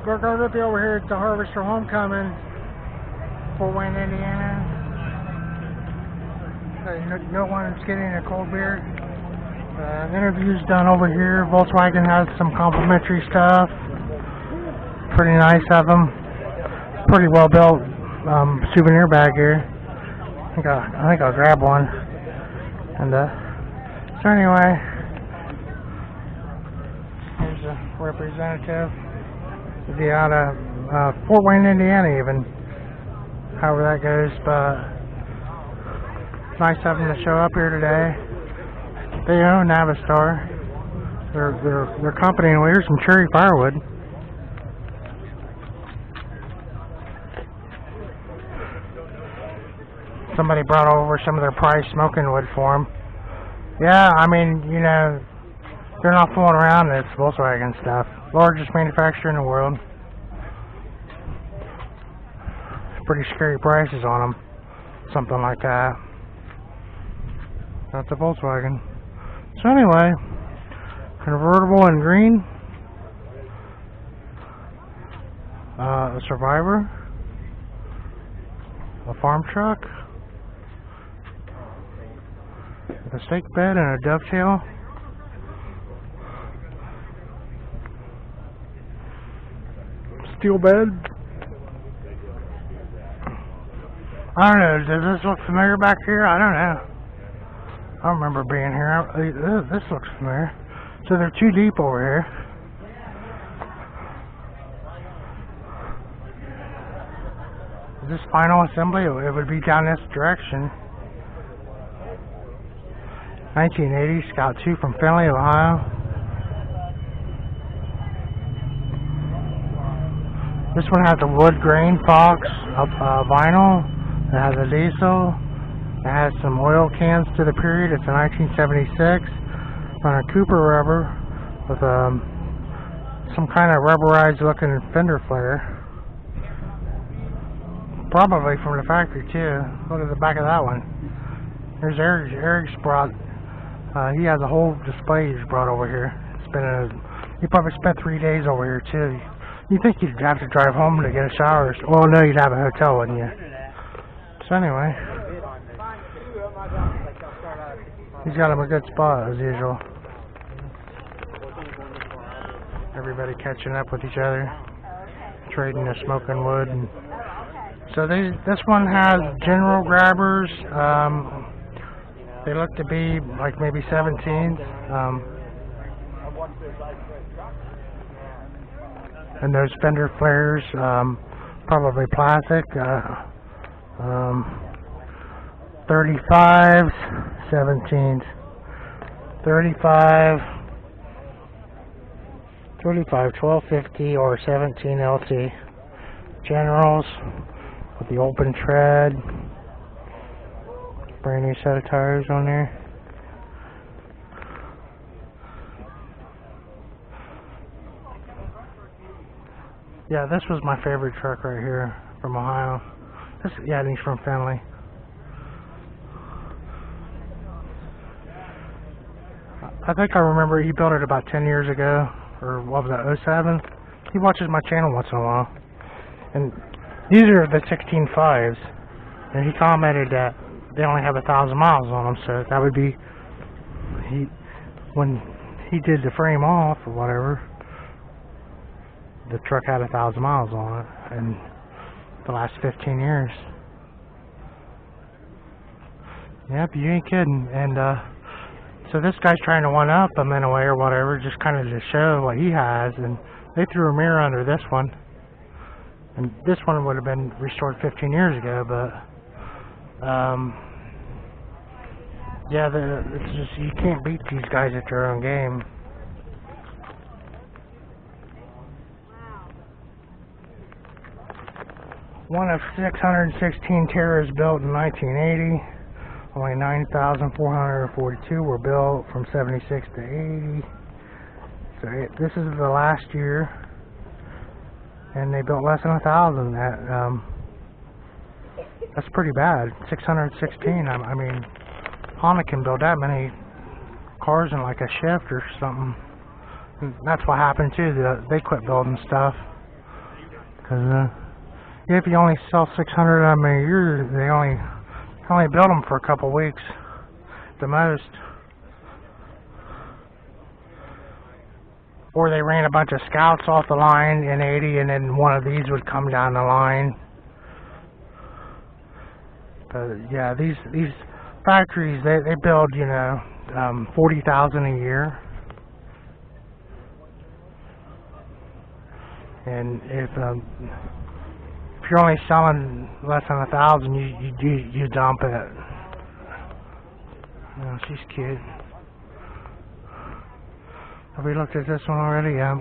We're going to be over here at the Harvester Homecoming, Fort Wayne, Indiana. No one's getting a cold beer. Interviews done over here. Volkswagen has some complimentary stuff. Pretty nice of them. Pretty well built souvenir bag here. I think I'll grab one. And so anyway, here's a representative. The out of Fort Wayne, Indiana, even. However that goes, but nice having them to show up here today. They own Navistar. Their company, and here's some cherry firewood. Somebody brought over some of their prize smoking wood for them. Yeah, I mean, you know, they're not fooling around this Volkswagen stuff. Largest manufacturer in the world. Pretty scary prices on them. Something like that. That's a Volkswagen. So anyway, convertible in green. A Survivor. A farm truck. With a stake bed and a dovetail. Steel bed. I don't know, does this look familiar back here? I don't know. I don't remember being here. This looks familiar. So they're too deep over here. Is this final assembly? It would be down this direction. 1980 Scout 2 from Findlay, Ohio. This one has a wood grain Fox vinyl. It has a diesel. It has some oil cans to the period. It's a 1976 on a Cooper rubber with some kind of rubberized looking fender flare. Probably from the factory too. Look at the back of that one. There's Eric's brought. He has a whole display he's brought over here. He probably spent 3 days over here too. You'd think you'd have to drive home to get a shower. Well, no, you'd have a hotel, wouldn't you? So anyway, he's got him a good spot as usual. Everybody catching up with each other, trading the smoking wood. And so this one has general grabbers. They look to be like maybe 17s. And those fender flares, probably plastic. 35s, 17s, 35, 1250 or 17 LT. Generals with the open tread. Brand new set of tires on there. Yeah, this was my favorite truck right here from Ohio. Yeah, and he's from Findlay. I think I remember he built it about 10 years ago, or what was that, 07? He watches my channel once in a while. And these are the 16.5s. And he commented that they only have 1,000 miles on them, so that would be, when he did the frame off or whatever, the truck had 1,000 miles on it in the last 15 years. Yep, you ain't kidding. And so this guy's trying to one up him in a way or whatever, just kind of to show what he has. And they threw a mirror under this one, and this one would have been restored 15 years ago. But yeah, it's just, you can't beat these guys at their own game. One of 616 Terras built in 1980. Only 9,442 were built from 76 to 80. So this is the last year, and they built less than 1,000. That's pretty bad. 616. I mean, Honda can build that many cars in like a shift or something. And that's what happened too. They quit building stuff. Cause, if you only sell 600 of them a year, they only build them for a couple weeks, the most. Or they ran a bunch of Scouts off the line in 80, and then one of these would come down the line. But yeah, these factories, they build, 40,000 a year. And if you're only selling less than 1,000, you dump it. Oh, she's cute. Have we looked at this one already? Yeah.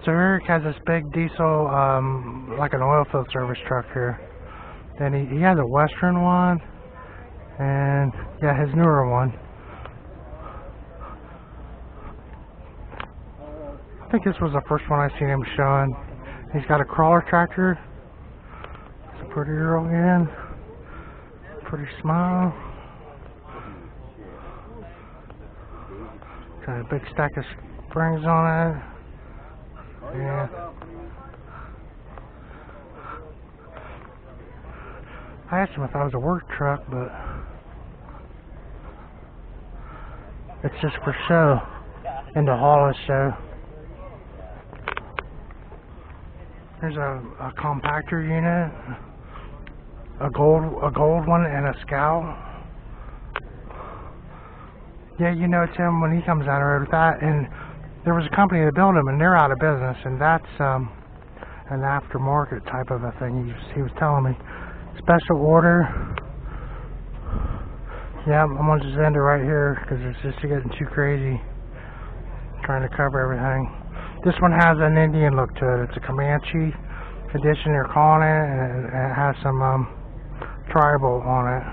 So Eric has this big diesel, like an oil field service truck here. Then he has a Western one, and yeah, his newer one. I think this was the first one I seen him showing. He's got a crawler tractor. It's a pretty girl again. Pretty small. Got a big stack of springs on it. Yeah. I asked him if I was a work truck, but it's just for show. And to haul a show. There's a compactor unit, a gold one, and a Scout. Yeah, Tim, when he comes down the road with that, and there was a company that built them, and they're out of business, and that's an aftermarket type of a thing. He was telling me. Special order. Yeah, I'm gonna just end it right here because it's just getting too crazy trying to cover everything. This one has an Indian look to it. It's a Comanche edition, they're calling it, and it has some tribal on it.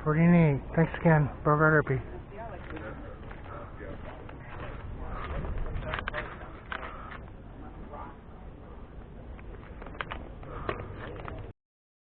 Pretty neat. Thanks again, Bogart Irby.